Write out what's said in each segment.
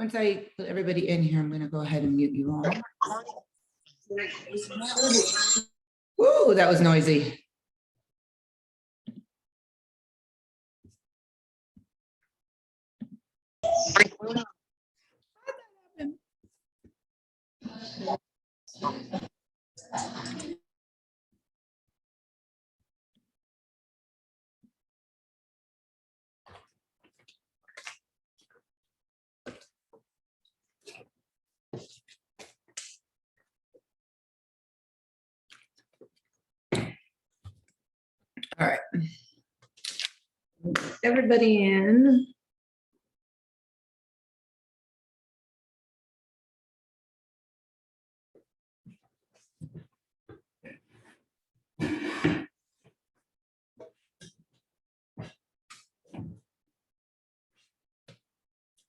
Once I put everybody in here, I'm going to go ahead and mute you all. Woo, that was noisy. All right. Everybody in.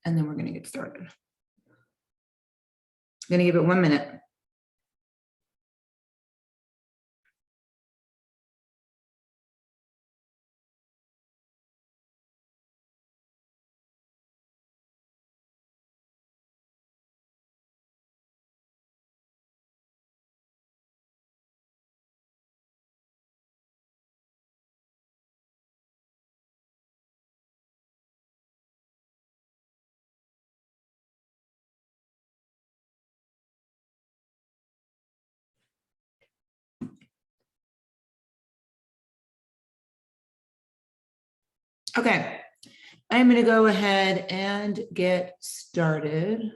And then we're going to get started. I'm going to give it 1 minute. Okay, I'm going to go ahead and get started.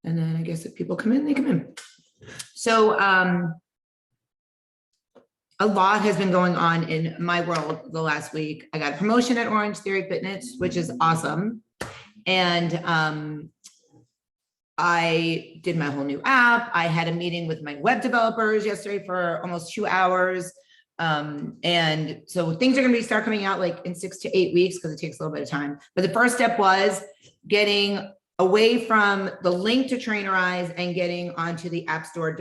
And then I guess if people come in, they come in. So a lot has been going on in my world the last week. I got a promotion at Orange Theory Fitness, which is awesome. And I did my whole new app. I had a meeting with my web developers yesterday for almost 2 hours. And so things are going to start coming out like in 6 to 8 weeks because it takes a little bit of time. But the first step was getting away from the link to Trainerize and getting onto the App Store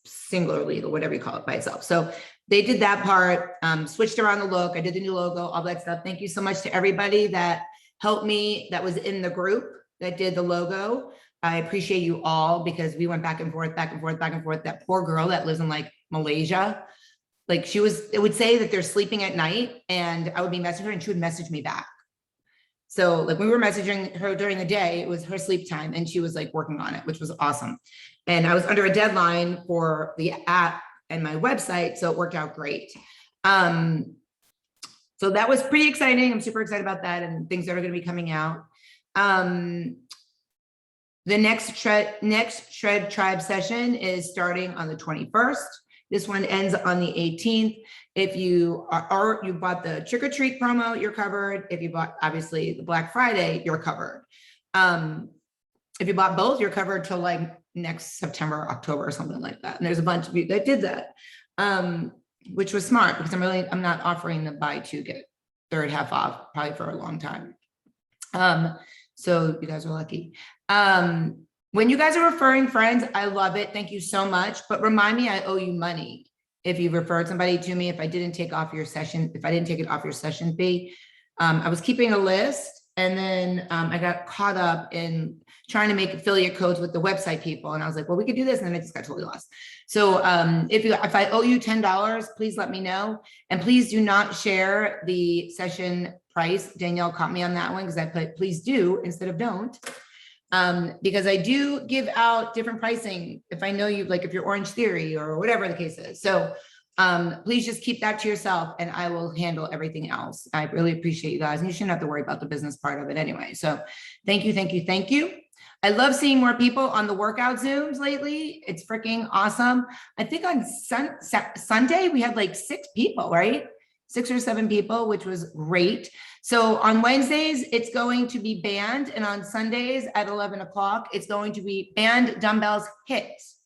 singularly or whatever you call it by itself. So they did that part, switched around the look. I did the new logo, all that stuff. Thank you so much to everybody that helped me, that was in the group that did the logo. I appreciate you all because we went back and forth, back and forth, back and forth. That poor girl that lives in like Malaysia, like it would say that they're sleeping at night and I would be messaging her and she would message me back. So like we were messaging her during the day, it was her sleep time and she was like working on it, which was awesome. And I was under a deadline for the app and my website, so it worked out great. So that was pretty exciting. I'm super excited about that and things that are going to be coming out. The next Shred Tribe session is starting on the 21st. This one ends on the 18th. If you bought the trick or treat promo, you're covered. If you bought obviously the Black Friday, you're covered. If you bought both, you're covered till like next September, October, or something like that. And there's a bunch of you that did that, which was smart because I'm not offering the buy two get third half off probably for a long time. So you guys are lucky. When you guys are referring friends, I love it. Thank you so much. But remind me, I owe you money. If you referred somebody to me, if I didn't take it off your session fee, I was keeping a list and then I got caught up in trying to make affiliate codes with the website people. And I was like, well, we could do this. And then I just got totally lost. So if I owe you $10, please let me know. And please do not share the session price. Danielle caught me on that one because I put please do instead of don't. Because I do give out different pricing if I know you, like if you're Orange Theory or whatever the case is. So please just keep that to yourself and I will handle everything else. I really appreciate you guys and you shouldn't have to worry about the business part of it anyway. So thank you, thank you, thank you. I love seeing more people on the workout Zooms lately. It's freaking awesome. I think on Sunday we had like 6 people, right? 6 or 7 people, which was great. So on Wednesdays, it's going to be band. And on Sundays at 11 o'clock, it's going to be band dumbbells hits.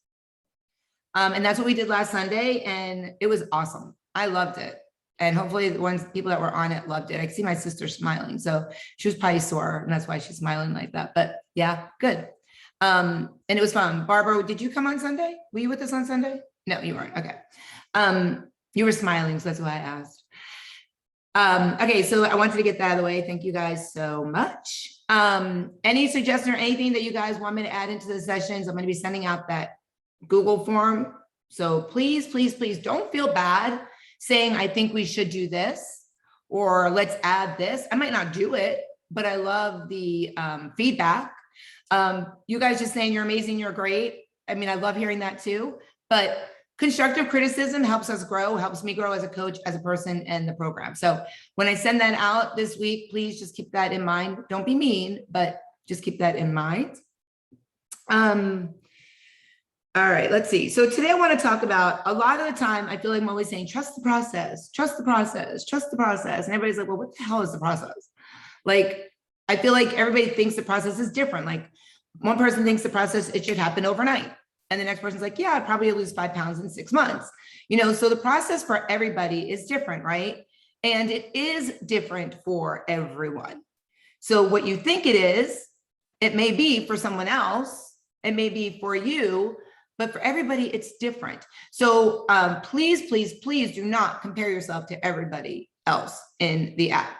And that's what we did last Sunday. And it was awesome. I loved it. And hopefully the people that were on it loved it. I can see my sister smiling. So she was probably sore and that's why she's smiling like that. But yeah, good. And it was fun. Barbara, did you come on Sunday? Were you with us on Sunday? No, you weren't. Okay. You were smiling. So that's why I asked. Okay, so I wanted to get that out of the way. Thank you guys so much. Any suggestion or anything that you guys want me to add into the sessions? I'm going to be sending out that Google form. So please, please, please don't feel bad saying, I think we should do this, or let's add this. I might not do it, but I love the feedback. You guys just saying you're amazing, you're great. I mean, I love hearing that too, but constructive criticism helps us grow, helps me grow as a coach, as a person, and the program. So when I send that out this week, please just keep that in mind. Don't be mean, but just keep that in mind. All right, let's see. So today I want to talk about, a lot of the time, I feel like I'm always saying, trust the process, trust the process, trust the process. And everybody's like, well, what the hell is the process? Like, I feel like everybody thinks the process is different. Like one person thinks the process, it should happen overnight. And the next person's like, yeah, I'd probably lose 5 pounds in 6 months. You know, so the process for everybody is different, right? And it is different for everyone. So what you think it is, it may be for someone else, it may be for you, but for everybody, it's different. So please, please, please do not compare yourself to everybody else in the app.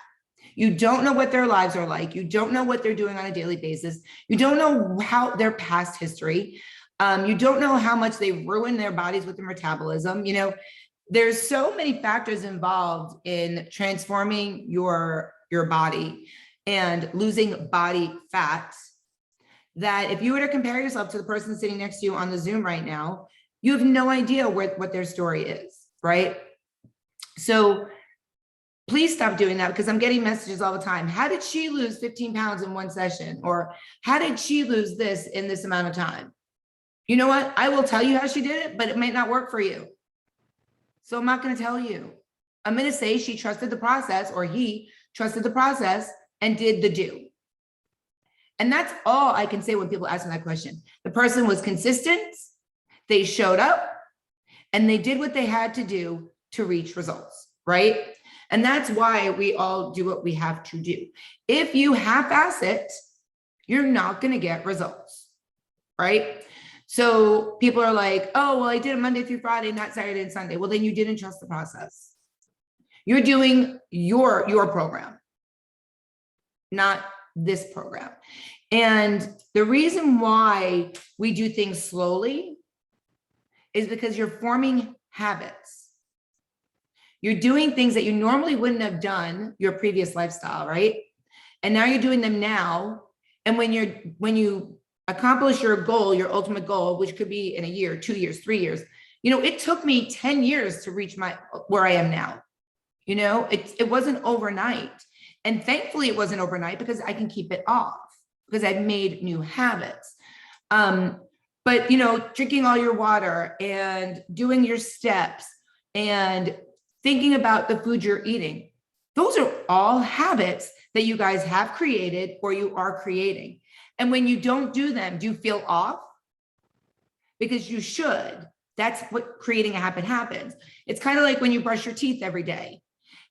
You don't know what their lives are like. You don't know what they're doing on a daily basis. You don't know how their past history. You don't know how much they've ruined their bodies with their metabolism. You know, there's so many factors involved in transforming your body and losing body fat, that if you were to compare yourself to the person sitting next to you on the Zoom right now, you have no idea what their story is, right? So please stop doing that, because I'm getting messages all the time. How did she lose 15 pounds in one session? Or how did she lose this in this amount of time? You know what? I will tell you how she did it, but it might not work for you. So I'm not going to tell you. I'm going to say she trusted the process, or he trusted the process and did the do. And that's all I can say when people ask me that question. The person was consistent, they showed up, and they did what they had to do to reach results, right? And that's why we all do what we have to do. If you half-ass it, you're not going to get results, right? So people are like, oh, well, I did it Monday through Friday, not Saturday and Sunday. Well, then you didn't trust the process. You're doing your program, not this program. And the reason why we do things slowly is because you're forming habits. You're doing things that you normally wouldn't have done your previous lifestyle, right? And now you're doing them now. And when you accomplish your goal, your ultimate goal, which could be in a year, 2 years, 3 years, you know, it took me 10 years to reach where I am now. You know, it wasn't overnight. And thankfully it wasn't overnight, because I can keep it off, because I've made new habits. But, you know, drinking all your water and doing your steps and thinking about the food you're eating, those are all habits that you guys have created or you are creating. And when you don't do them, do you feel off? Because you should. That's what creating a habit happens. It's kind of like when you brush your teeth every day,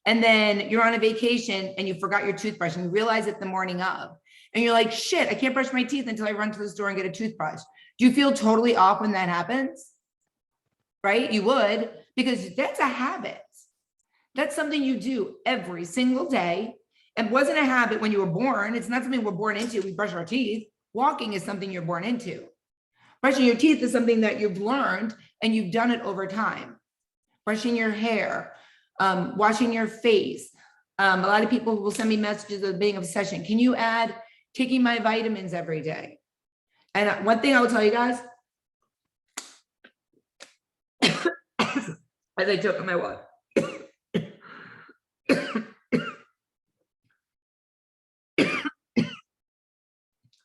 and then you're on a vacation and you forgot your toothbrush, and you realize it the morning of, and you're like, shit, I can't brush my teeth until I run to the store and get a toothbrush. Do you feel totally off when that happens? Right? You would, because that's a habit. That's something you do every single day. It wasn't a habit when you were born. It's not something we're born into. We brush our teeth. Walking is something you're born into. Brushing your teeth is something that you've learned and you've done it over time. Brushing your hair, washing your face. A lot of people will send me messages at the beginning of a session. Can you add taking my vitamins every day? And one thing I will tell you guys, as I choke on my water.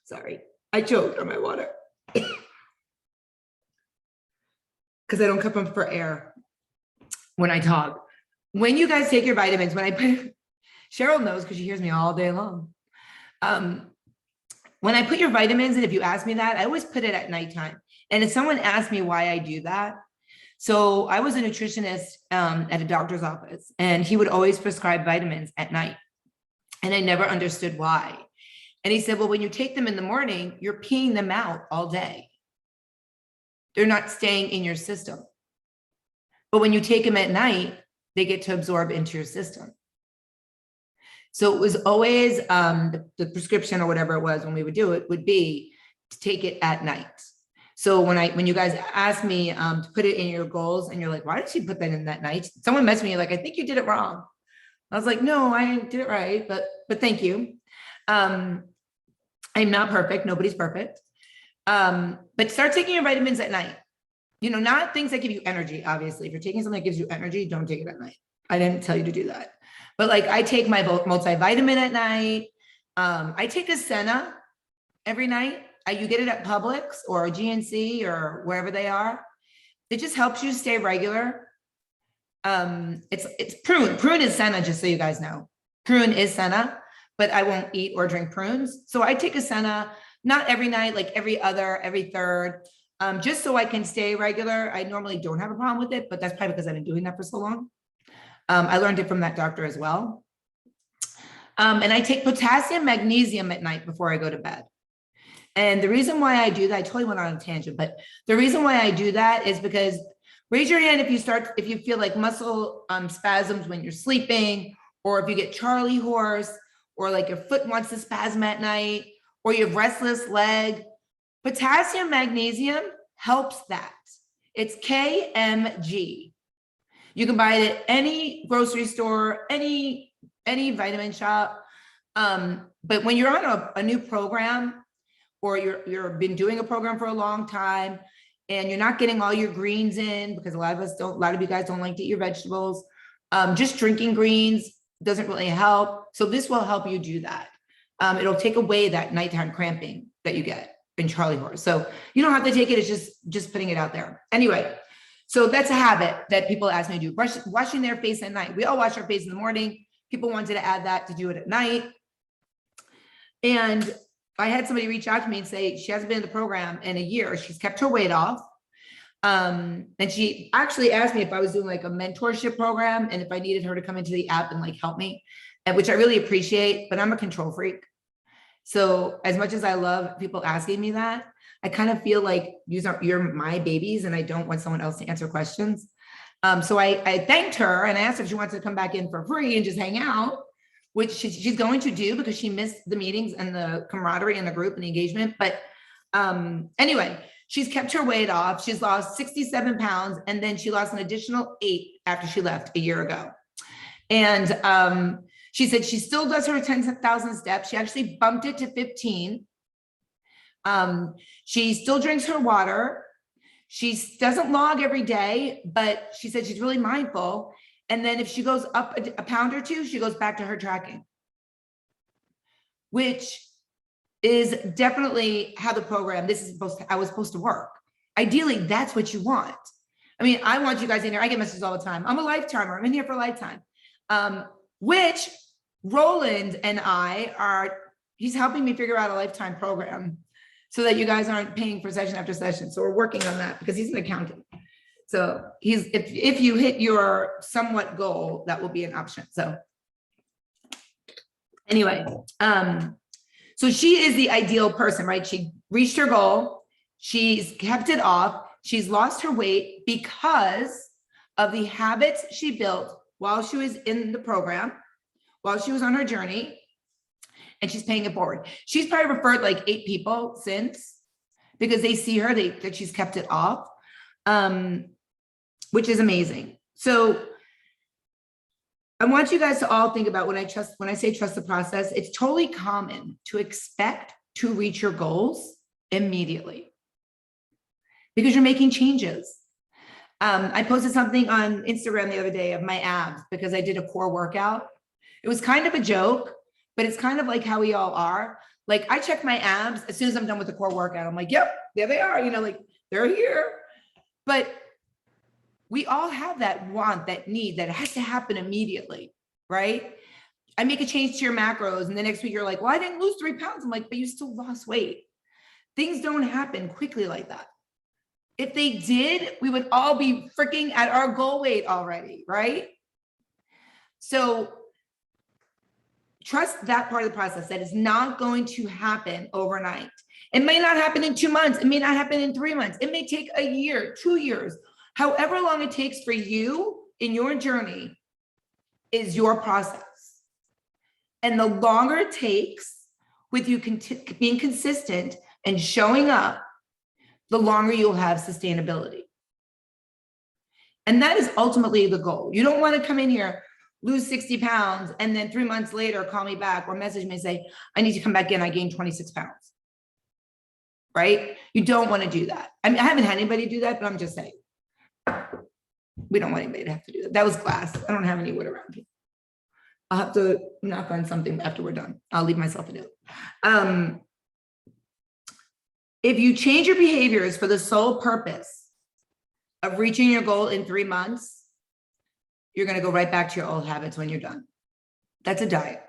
Sorry, I choked on my water. Because I don't come up for air when I talk. When you guys take your vitamins, when I put, Cheryl knows because she hears me all day long. When I put your vitamins, and if you ask me that, I always put it at nighttime. And if someone asks me why I do that, so I was a nutritionist at a doctor's office, and he would always prescribe vitamins at night. And I never understood why. And he said, well, when you take them in the morning, you're peeing them out all day. They're not staying in your system. But when you take them at night, they get to absorb into your system. So it was always the prescription or whatever it was when we would do it would be to take it at night. So when you guys asked me to put it in your goals and you're like, why did she put that in that night? Someone messaged me like, I think you did it wrong. I was like, no, I did it right, but thank you. I'm not perfect. Nobody's perfect. But start taking your vitamins at night. You know, not things that give you energy, obviously. If you're taking something that gives you energy, don't take it at night. I didn't tell you to do that. But like I take my multivitamin at night. I take a Senna every night. You get it at Publix or GNC or wherever they are. It just helps you stay regular. It's prune. Prune is Senna, just so you guys know. Prune is Senna, but I won't eat or drink prunes. So I take a Senna, not every night, like every other, every third, just so I can stay regular. I normally don't have a problem with it, but that's probably because I've been doing that for so long. I learned it from that doctor as well. And I take potassium, magnesium at night before I go to bed. And the reason why I do that, I totally went on a tangent, but the reason why I do that is because raise your hand if you feel like muscle spasms when you're sleeping, or if you get Charlie horse, or like your foot wants to spasm at night, or you have restless leg. Potassium, magnesium helps that. It's KMG. You can buy it at any grocery store, any vitamin shop. But when you're on a new program, or you've been doing a program for a long time and you're not getting all your greens in, because a lot of you guys don't like to eat your vegetables. Just drinking greens doesn't really help. So this will help you do that. It'll take away that nighttime cramping that you get in Charlie horse. So you don't have to take it. It's just putting it out there. Anyway, so that's a habit that people ask me to do. Washing their face at night. We all wash our face in the morning. People wanted to add that to do it at night. And I had somebody reach out to me and say she hasn't been in the program in a year. She's kept her weight off. And she actually asked me if I was doing like a mentorship program and if I needed her to come into the app and like help me, and which I really appreciate, but I'm a control freak. So as much as I love people asking me that, I kind of feel like you're my babies and I don't want someone else to answer questions. So I thanked her and I asked her if she wanted to come back in for free and just hang out, which she's going to do because she missed the meetings and the camaraderie in the group and the engagement. But anyway, she's kept her weight off. She's lost 67 pounds. And then she lost an additional 8 after she left a year ago. And she said she still does her 10,000 steps. She actually bumped it to 15. She still drinks her water. She doesn't log every day, but she said she's really mindful. And then if she goes up a pound or 2, she goes back to her tracking, which is definitely how the program, I was supposed to work. Ideally, that's what you want. I mean, I want you guys in here. I get messages all the time. I'm a lifetimer. I'm in here for a lifetime, which Roland and he's helping me figure out a lifetime program so that you guys aren't paying for session after session. So we're working on that because he's an accountant. So if you hit your somewhat goal, that will be an option. So anyway, so she is the ideal person, right? She reached her goal. She's kept it off. She's lost her weight because of the habits she built while she was in the program, while she was on her journey, and she's paying it forward. She's probably referred like 8 people since, because they see her, that she's kept it off. Which is amazing. So I want you guys to all think about when I say trust the process, it's totally common to expect to reach your goals immediately because you're making changes. I posted something on Instagram the other day of my abs because I did a core workout. It was kind of a joke, but it's kind of like how we all are. Like I check my abs as soon as I'm done with the core workout. I'm like, yep, there they are. You know, like they're here. But we all have that want, that need, that has to happen immediately, right? I make a change to your macros and the next week you're like, well, I didn't lose 3 pounds. I'm like, but you still lost weight. Things don't happen quickly like that. If they did, we would all be freaking at our goal weight already, right? So trust that part of the process, that is not going to happen overnight. It may not happen in 2 months. It may not happen in 3 months. It may take a year, 2 years. However long it takes for you in your journey is your process. And the longer it takes with you being consistent and showing up, the longer you'll have sustainability. And that is ultimately the goal. You don't want to come in here, lose 60 pounds, and then 3 months later, call me back or message me and say, I need to come back in, I gained 26 pounds. Right? You don't want to do that. I mean, I haven't had anybody do that, but I'm just saying, we don't want anybody to have to do that. That was glass. I don't have any wood around here. I'll have to knock on something after we're done. I'll leave myself a note. If you change your behaviors for the sole purpose of reaching your goal in 3 months, you're going to go right back to your old habits when you're done. That's a diet.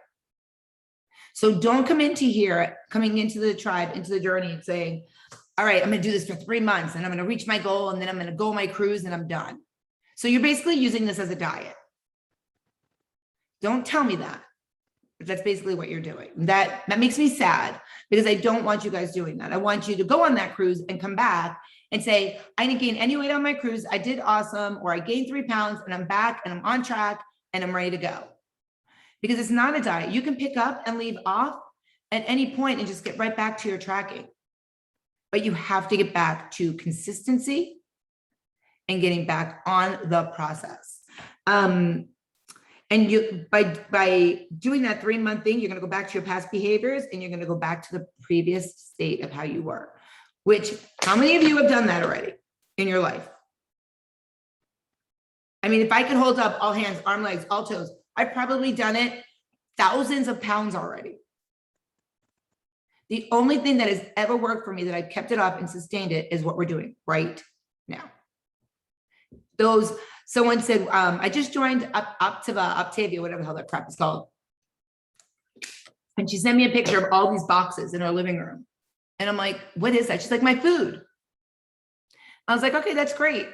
So don't come into here, coming into the tribe, into the journey and saying, all right, I'm going to do this for 3 months and I'm going to reach my goal and then I'm going to go on my cruise and I'm done. So you're basically using this as a diet. Don't tell me that. But that's basically what you're doing. That makes me sad because I don't want you guys doing that. I want you to go on that cruise and come back and say, I didn't gain any weight on my cruise. I did awesome. Or I gained 3 pounds and I'm back and I'm on track and I'm ready to go. Because it's not a diet. You can pick up and leave off at any point and just get right back to your tracking. But you have to get back to consistency and getting back on the process. And you, by doing that 3-month thing, you're going to go back to your past behaviors and you're going to go back to the previous state of how you were, which how many of you have done that already in your life? I mean, if I could hold up all hands, arm, legs, all toes, I've probably done it thousands of pounds already. The only thing that has ever worked for me that I've kept it up and sustained it is what we're doing right now. Someone said, I just joined Octavia, whatever the hell that crap is called. And she sent me a picture of all these boxes in her living room. And I'm like, what is that? She's like, my food. I was like, okay, that's great.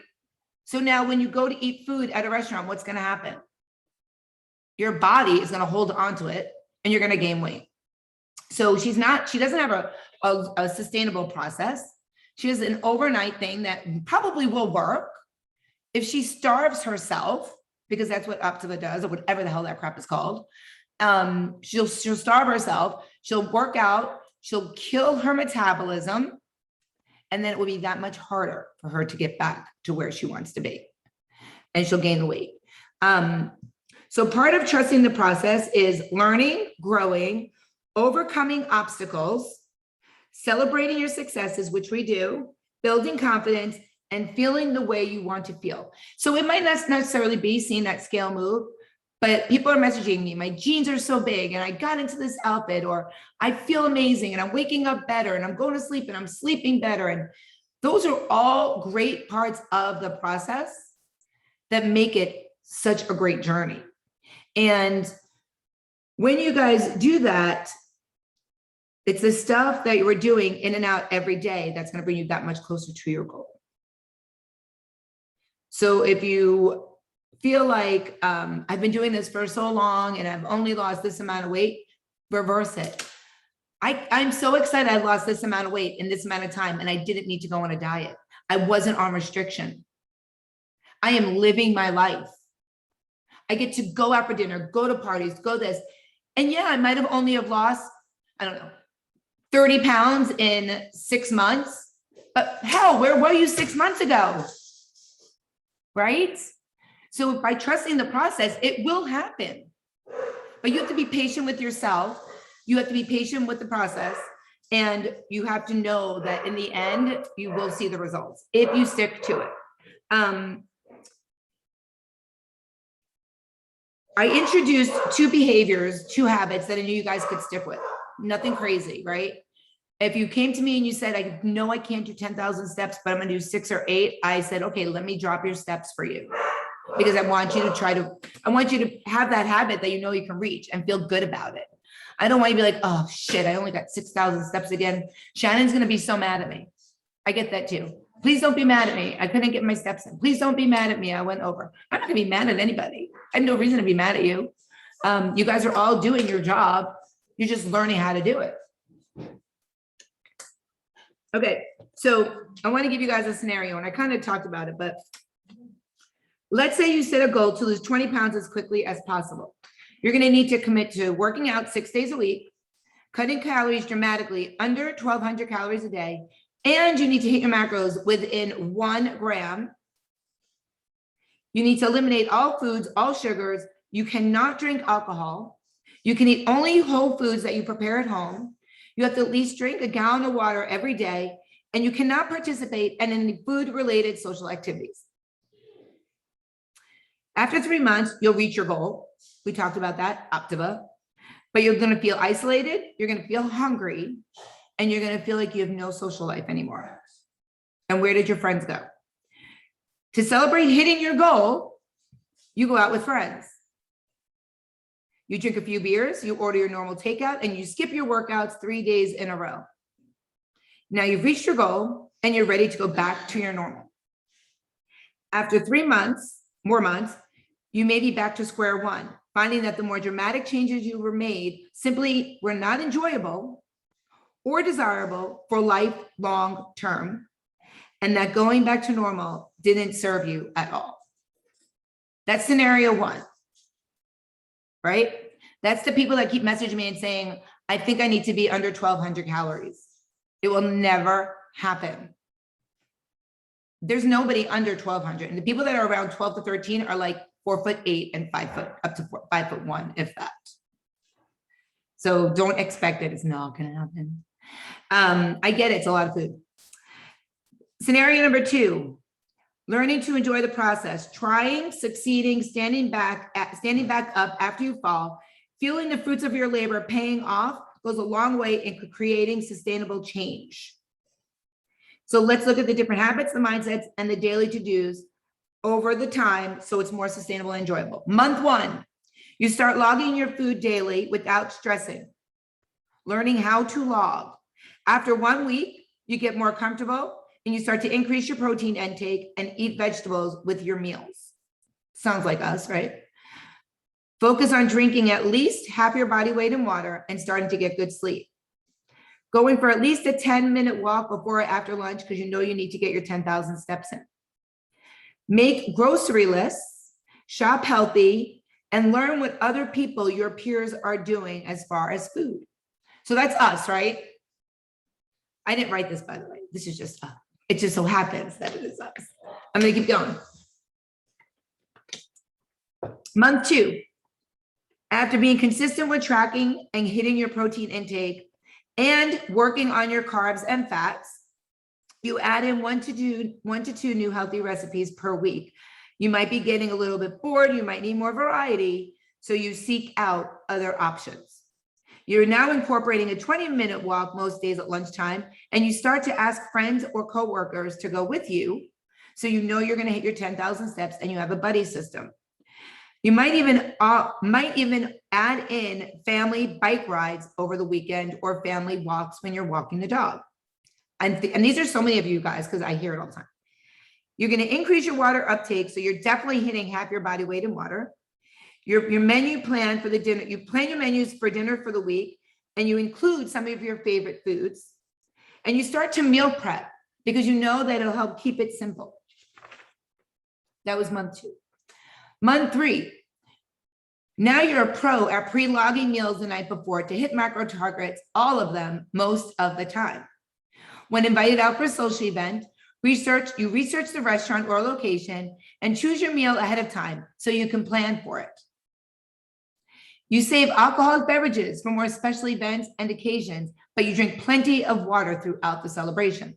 So now when you go to eat food at a restaurant, what's going to happen? Your body is going to hold on to it and you're going to gain weight. So she doesn't have a sustainable process. She has an overnight thing that probably will work. If she starves herself, because that's what Optiva does, or whatever the hell that crap is called, she'll starve herself, she'll work out, she'll kill her metabolism, and then it will be that much harder for her to get back to where she wants to be. And she'll gain the weight. So part of trusting the process is learning, growing, overcoming obstacles, celebrating your successes, which we do, building confidence, and feeling the way you want to feel. So it might not necessarily be seeing that scale move, but people are messaging me, my jeans are so big and I got into this outfit, or I feel amazing and I'm waking up better and I'm going to sleep and I'm sleeping better. And those are all great parts of the process that make it such a great journey. And when you guys do that, it's the stuff that you were doing in and out every day that's going to bring you that much closer to your goal. So if you feel like I've been doing this for so long and I've only lost this amount of weight, reverse it. I'm so excited I lost this amount of weight in this amount of time and I didn't need to go on a diet. I wasn't on restriction. I am living my life. I get to go out for dinner, go to parties, go this. And yeah, I might have only lost, I don't know, 30 pounds in 6 months. But hell, where were you 6 months ago? Right? So by trusting the process, it will happen. But you have to be patient with yourself. You have to be patient with the process. And you have to know that in the end, you will see the results if you stick to it. I introduced 2 behaviors, 2 habits that I knew you guys could stick with. Nothing crazy, right? If you came to me and you said, I know I can't do 10,000 steps, but I'm going to do 6 or 8. I said, okay, let me drop your steps for you. Because I want you to have that habit that you know you can reach and feel good about it. I don't want you to be like, oh shit, I only got 6,000 steps again. Shannon's going to be so mad at me. I get that too. Please don't be mad at me. I couldn't get my steps in. Please don't be mad at me. I went over. I'm not going to be mad at anybody. I have no reason to be mad at you. You guys are all doing your job. You're just learning how to do it. Okay, so I want to give you guys a scenario, and I kind of talked about it, but let's say you set a goal to lose 20 pounds as quickly as possible. You're going to need to commit to working out 6 days a week, cutting calories dramatically under 1,200 calories a day, and you need to hit your macros within 1 gram. You need to eliminate all foods, all sugars. You cannot drink alcohol. You can eat only whole foods that you prepare at home. You have to at least drink a gallon of water every day, and you cannot participate in any food-related social activities. After 3 months, you'll reach your goal. We talked about that, Optiva. But you're going to feel isolated, you're going to feel hungry, and you're going to feel like you have no social life anymore. And where did your friends go? To celebrate hitting your goal, you go out with friends. You drink a few beers, you order your normal takeout, and you skip your workouts 3 days in a row. Now you've reached your goal, and you're ready to go back to your normal. After 3 months, more months, you may be back to square one, finding that the more dramatic changes you were made simply were not enjoyable or desirable for lifelong term, and that going back to normal didn't serve you at all. That's scenario one, right? That's the people that keep messaging me and saying, I think I need to be under 1,200 calories. It will never happen. There's nobody under 1,200. And the people that are around 12 to 13 are like 4'8" and 5 foot, up to 5'1", if that. So don't expect it. It's not going to happen. I get it. It's a lot of food. Scenario number 2, learning to enjoy the process, trying, succeeding, standing back up after you fall, feeling the fruits of your labor paying off goes a long way in creating sustainable change. So let's look at the different habits, the mindsets, and the daily to-dos over the time so it's more sustainable and enjoyable. Month 1, you start logging your food daily without stressing, learning how to log. After 1 week, you get more comfortable and you start to increase your protein intake and eat vegetables with your meals. Sounds like us, right? Focus on drinking at least half your body weight in water and starting to get good sleep. Going for at least a 10-minute walk before or after lunch because you know you need to get your 10,000 steps in. Make grocery lists, shop healthy, and learn what other people, your peers, are doing as far as food. So that's us, right? I didn't write this, by the way. This is just us. It just so happens that it is us. I'm going to keep going. Month 2, after being consistent with tracking and hitting your protein intake and working on your carbs and fats, you add in 1 to 2 new healthy recipes per week. You might be getting a little bit bored. You might need more variety. So you seek out other options. You're now incorporating a 20-minute walk most days at lunchtime, and you start to ask friends or coworkers to go with you. So you know you're going to hit your 10,000 steps and you have a buddy system. You might even add in family bike rides over the weekend or family walks when you're walking the dog. And these are so many of you guys because I hear it all the time. You're going to increase your water uptake. So you're definitely hitting half your body weight in water. Your menu plan for the dinner, you plan your menus for dinner for the week, and you include some of your favorite foods. And you start to meal prep because you know that it'll help keep it simple. That was month 2. Month 3, now you're a pro at pre-logging meals the night before to hit macro targets, all of them, most of the time. When invited out for a social event, you research the restaurant or location and choose your meal ahead of time so you can plan for it. You save alcoholic beverages for more special events and occasions, but you drink plenty of water throughout the celebration.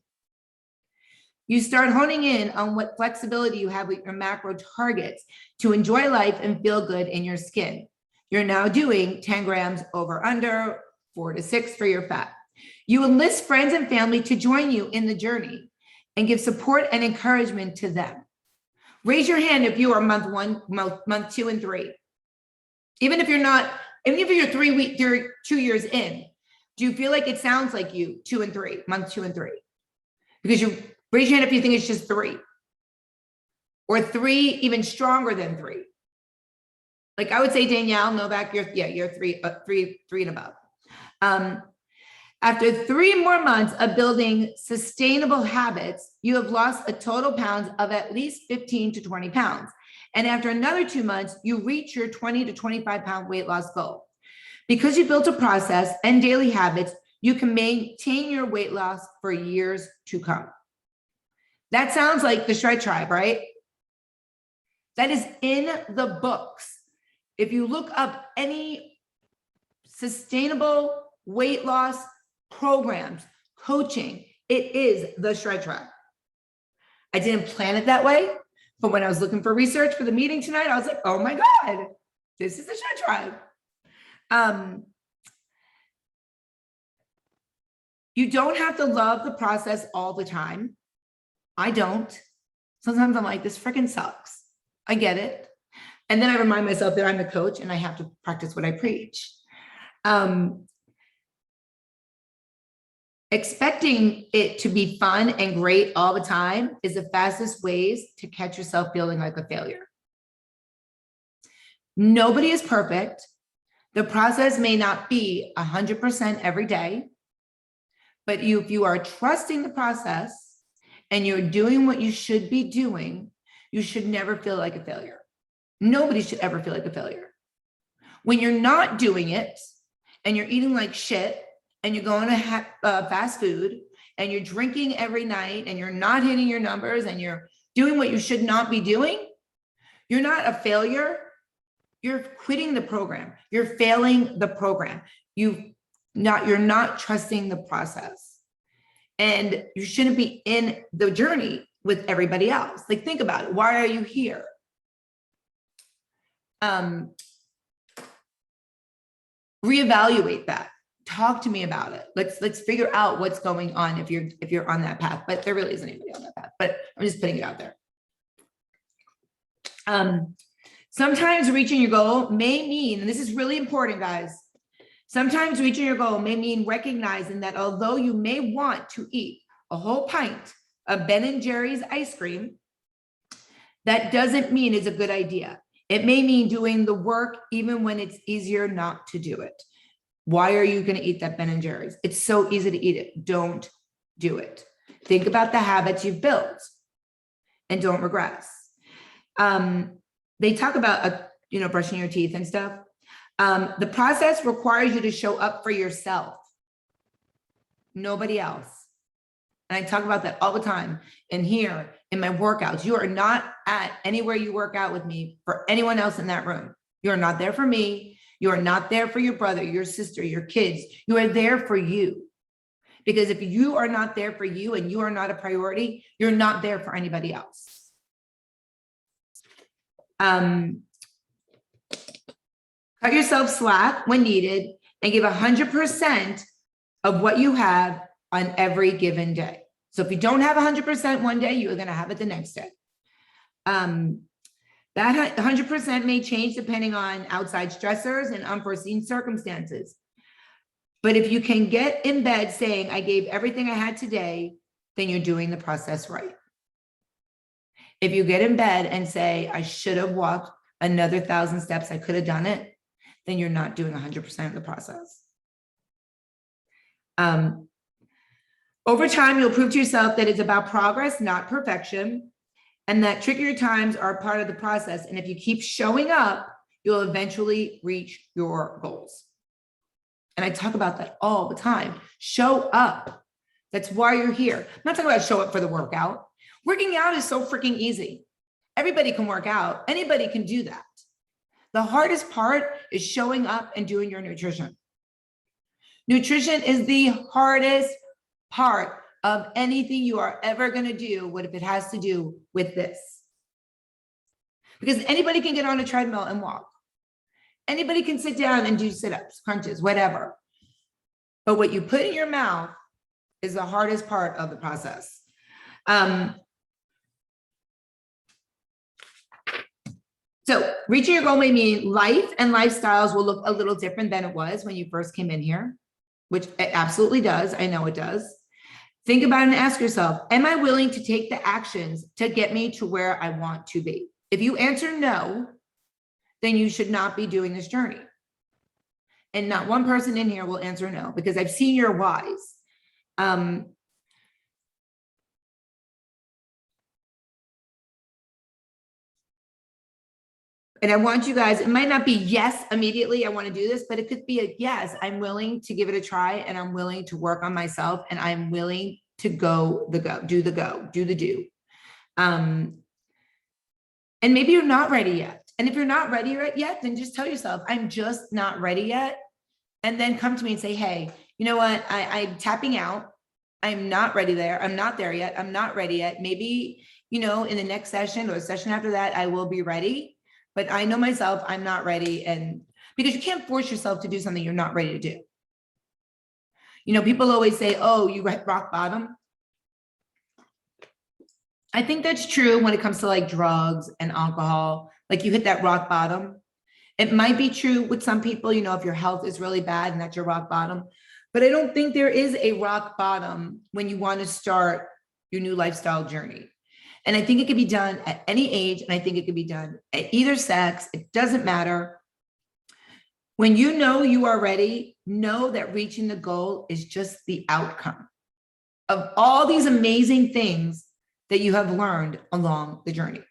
You start honing in on what flexibility you have with your macro targets to enjoy life and feel good in your skin. You're now doing 10 grams over under, 4 to 6 for your fat. You enlist friends and family to join you in the journey and give support and encouragement to them. Raise your hand if you are month 1, month 2, and 3. Even if you're 2 years in, do you feel like it sounds like you 2 and 3, month 2 and 3? Because you raise your hand if you think it's just 3, or 3 even stronger than 3. Like I would say, Danielle Novak, you're 3 and above. After 3 more months of building sustainable habits, you have lost a total pounds of at least 15 to 20 pounds. And after another 2 months, you reach your 20 to 25 pound weight loss goal. Because you built a process and daily habits, you can maintain your weight loss for years to come. That sounds like the Shred Tribe, right? That is in the books. If you look up any sustainable weight loss programs, coaching, it is the Shred Tribe. I didn't plan it that way, but when I was looking for research for the meeting tonight, I was like, oh my God, this is the Shred Tribe. You don't have to love the process all the time. I don't. Sometimes I'm like, this freaking sucks. I get it. And then I remind myself that I'm a coach and I have to practice what I preach. Expecting it to be fun and great all the time is the fastest ways to catch yourself feeling like a failure. Nobody is perfect. The process may not be 100% every day, but if you are trusting the process and you're doing what you should be doing, you should never feel like a failure. Nobody should ever feel like a failure. When you're not doing it and you're eating like shit and you're going to fast food and you're drinking every night and you're not hitting your numbers and you're doing what you should not be doing, you're not a failure. You're quitting the program. You're failing the program. You're not trusting the process. And you shouldn't be in the journey with everybody else. Like, think about it. Why are you here? Reevaluate that. Talk to me about it. Let's figure out what's going on if you're on that path. But there really isn't anybody on that path. But I'm just putting it out there. Sometimes reaching your goal may mean, and this is really important, guys. Sometimes reaching your goal may mean recognizing that although you may want to eat a whole pint of Ben & Jerry's ice cream, that doesn't mean it's a good idea. It may mean doing the work even when it's easier not to do it. Why are you going to eat that Ben & Jerry's? It's so easy to eat it. Don't do it. Think about the habits you've built and don't regress. They talk about, brushing your teeth and stuff. The process requires you to show up for yourself, nobody else. And I talk about that all the time. And here in my workouts, you are not at anywhere you work out with me for anyone else in that room. You are not there for me. You are not there for your brother, your sister, your kids. You are there for you. Because if you are not there for you and you are not a priority, you're not there for anybody else. Cut yourself slack when needed and give 100% of what you have on every given day. So if you don't have 100% one day, you are going to have it the next day. That 100% may change depending on outside stressors and unforeseen circumstances. But if you can get in bed saying, I gave everything I had today, then you're doing the process right. If you get in bed and say, I should have walked another 1,000 steps, I could have done it, then you're not doing 100% of the process. Over time, you'll prove to yourself that it's about progress, not perfection, and that trickier times are part of the process. And if you keep showing up, you'll eventually reach your goals. And I talk about that all the time. Show up. That's why you're here. I'm not talking about show up for the workout. Working out is so freaking easy. Everybody can work out. Anybody can do that. The hardest part is showing up and doing your nutrition. Nutrition is the hardest part of anything you are ever going to do. What if it has to do with this? Because anybody can get on a treadmill and walk. Anybody can sit down and do sit-ups, crunches, whatever. But what you put in your mouth is the hardest part of the process. So reaching your goal may mean life and lifestyles will look a little different than it was when you first came in here, which it absolutely does. I know it does. Think about it and ask yourself, am I willing to take the actions to get me to where I want to be? If you answer no, then you should not be doing this journey. And not one person in here will answer no, because I've seen your whys. And I want you guys, it might not be yes immediately, I want to do this, but it could be a yes, I'm willing to give it a try, and I'm willing to work on myself, and I'm willing to do the do. And maybe you're not ready yet. And if you're not ready yet, then just tell yourself, I'm just not ready yet. And then come to me and say, hey, you know what? I'm tapping out. I'm not ready there. I'm not there yet. I'm not ready yet. Maybe, in the next session or the session after that, I will be ready. But I know myself, I'm not ready. And because you can't force yourself to do something you're not ready to do. People always say, oh, you hit rock bottom. I think that's true when it comes to like drugs and alcohol, like you hit that rock bottom. It might be true with some people, if your health is really bad and that's your rock bottom, but I don't think there is a rock bottom when you want to start your new lifestyle journey. And I think it can be done at any age. And I think it can be done at either sex. It doesn't matter. When you know you are ready, know that reaching the goal is just the outcome of all these amazing things that you have learned along the journey.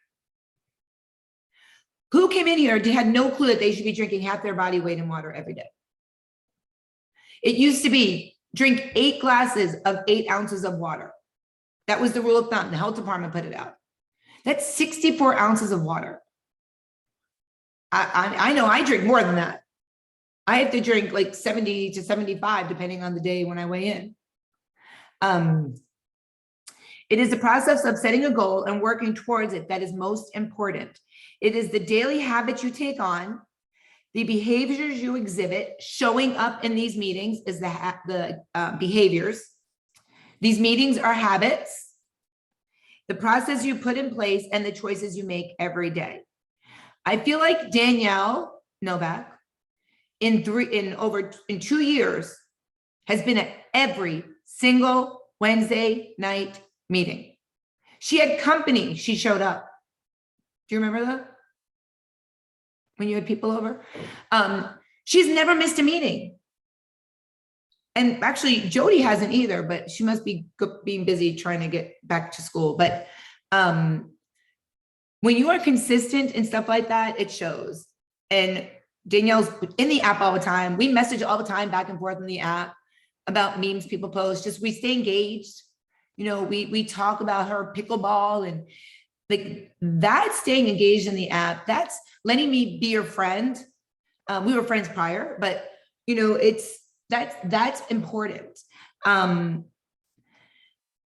Who came in here had no clue that they should be drinking half their body weight in water every day? It used to be drink 8 glasses of 8 ounces of water. That was the rule of thumb. The health department put it out. That's 64 ounces of water. I know I drink more than that. I have to drink like 70 to 75, depending on the day when I weigh in. It is the process of setting a goal and working towards it that is most important. It is the daily habits you take on, the behaviors you exhibit. Showing up in these meetings is the behaviors. These meetings are habits, the process you put in place, and the choices you make every day. I feel like Danielle Novak in 2 years has been at every single Wednesday night meeting. She had company. She showed up. Do you remember that? When you had people over? She's never missed a meeting. And actually, Jody hasn't either, but she must be being busy trying to get back to school. But when you are consistent and stuff like that, it shows. And Danielle's in the app all the time. We message all the time back and forth in the app about memes people post. Just we stay engaged. We talk about her pickleball, and like that's staying engaged in the app. That's letting me be your friend. We were friends prior, but that's important.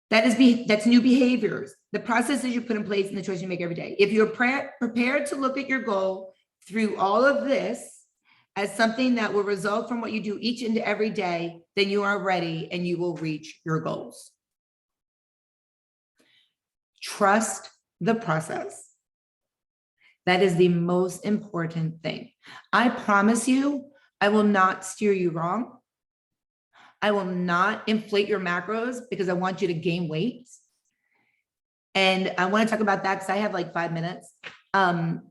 That's new behaviors, the processes you put in place, and the choices you make every day. If you're prepared to look at your goal through all of this as something that will result from what you do each and every day, then you are ready and you will reach your goals. Trust the process. That is the most important thing. I promise you, I will not steer you wrong. I will not inflate your macros because I want you to gain weight. And I want to talk about that because I have like 5 minutes. I'm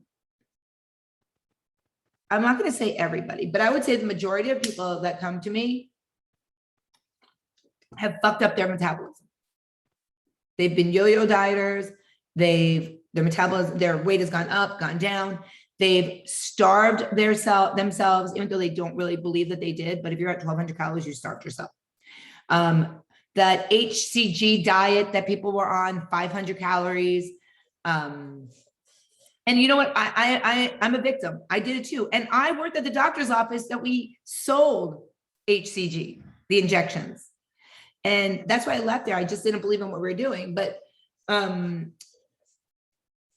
not going to say everybody, but I would say the majority of people that come to me have fucked up their metabolism. They've been yo-yo dieters. Their metabolism, their weight has gone up, gone down. They've starved themselves, even though they don't really believe that they did. But if you're at 1,200 calories, you starved yourself. That HCG diet that people were on, 500 calories. And you know what? I'm a victim. I did it too. And I worked at the doctor's office that we sold HCG, the injections. And that's why I left there. I just didn't believe in what we were doing. But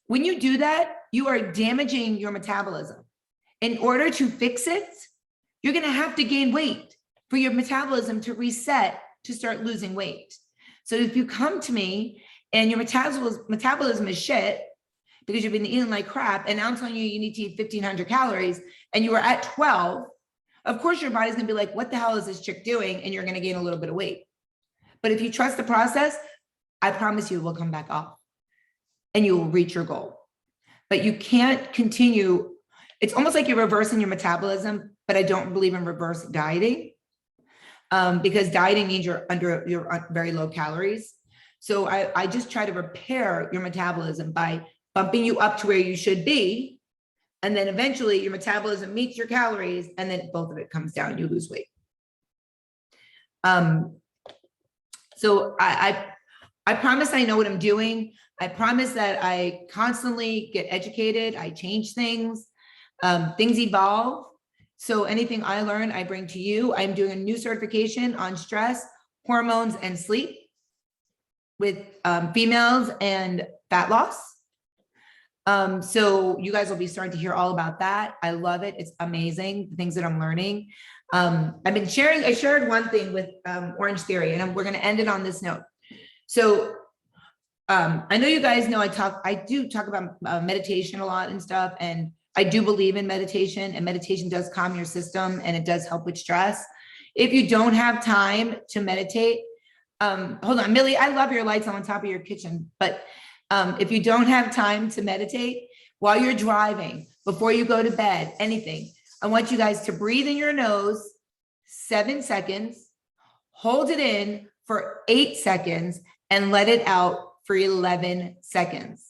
when you do that, you are damaging your metabolism. In order to fix it, you're going to have to gain weight for your metabolism to reset, to start losing weight. So if you come to me and your metabolism is shit because you've been eating like crap, and now I'm telling you you need to eat 1,500 calories and you are at 12, of course your body's going to be like, what the hell is this chick doing? And you're going to gain a little bit of weight. But if you trust the process, I promise you it will come back off and you will reach your goal. But you can't continue. It's almost like you're reversing your metabolism but I don't believe in reverse dieting, because dieting means you're very low calories. So I just try to repair your metabolism by bumping you up to where you should be. And then eventually your metabolism meets your calories, and then both of it comes down, you lose weight. So I promise I know what I'm doing. I promise that I constantly get educated. I change things. Things evolve. So anything I learn, I bring to you. I'm doing a new certification on stress, hormones, and sleep with females and fat loss. So you guys will be starting to hear all about that. I love it. It's amazing, the things that I'm learning. I shared one thing with Orange Theory, and we're going to end it on this note. So I know you guys know I do talk about meditation a lot and stuff, and I do believe in meditation, and meditation does calm your system and it does help with stress. If you don't have time to meditate, hold on, Millie, I love your lights on top of your kitchen, but if you don't have time to meditate while you're driving, before you go to bed, anything, I want you guys to breathe in your nose 7 seconds, hold it in for 8 seconds, and let it out for 11 seconds.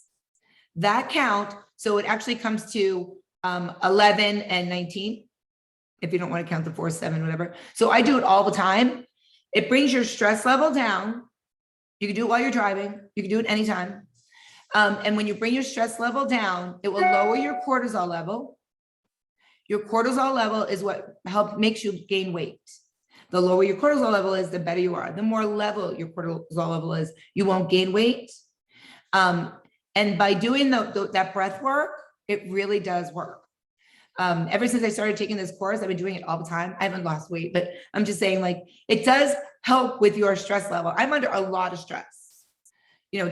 That count, so it actually comes to 11 and 19, if you don't want to count the 4, 7, whatever. So I do it all the time. It brings your stress level down. You can do it while you're driving. You can do it anytime. And when you bring your stress level down, it will lower your cortisol level. Your cortisol level is what makes you gain weight. The lower your cortisol level is, the better you are. The more level your cortisol level is, you won't gain weight. And by doing that breath work, it really does work. Ever since I started taking this course, I've been doing it all the time. I haven't lost weight, but I'm just saying, like, it does help with your stress level. I'm under a lot of stress,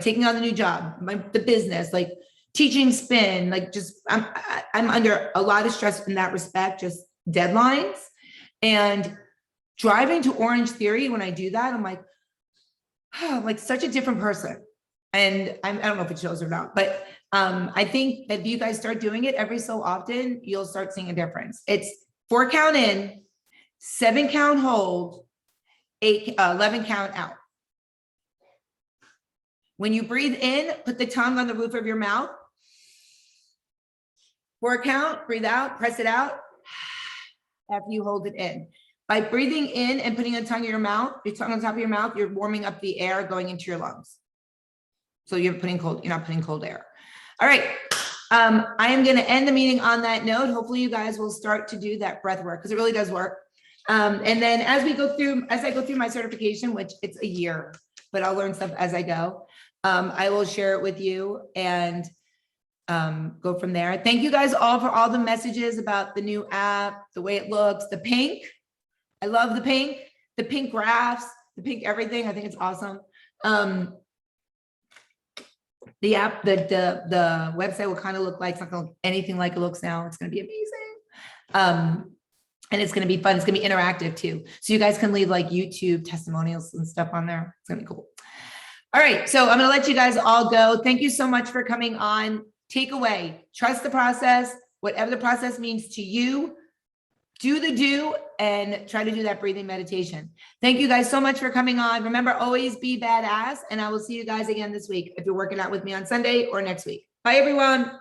taking on the new job, the business, like teaching spin, like just, I'm under a lot of stress in that respect, just deadlines. And driving to Orange Theory, when I do that, I'm like such a different person. And I don't know if it shows or not, but I think that if you guys start doing it every so often, you'll start seeing a difference. It's 4 count in, 7 count hold, 11 count out. When you breathe in, put the tongue on the roof of your mouth. 4 count, breathe out, press it out after you hold it in. By breathing in and putting your tongue in your mouth, your tongue on top of your mouth, you're warming up the air going into your lungs. So you're not putting cold air. All right. I am going to end the meeting on that note. Hopefully you guys will start to do that breath work, because it really does work. And then as I go through my certification, which it's a year, but I'll learn stuff as I go. I will share it with you and go from there. Thank you guys all for all the messages about the new app, the way it looks, the pink. I love the pink graphs, the pink everything. I think it's awesome. The app, the website will kind of look like, it's not going to look anything like it looks now. It's going to be amazing. And it's going to be fun. It's going to be interactive too. So you guys can leave like YouTube testimonials and stuff on there. It's going to be cool. All right. So I'm going to let you guys all go. Thank you so much for coming on. Takeaway, trust the process, whatever the process means to you, do and try to do that breathing meditation. Thank you guys so much for coming on. Remember, always be badass. And I will see you guys again this week if you're working out with me on Sunday or next week. Bye, everyone.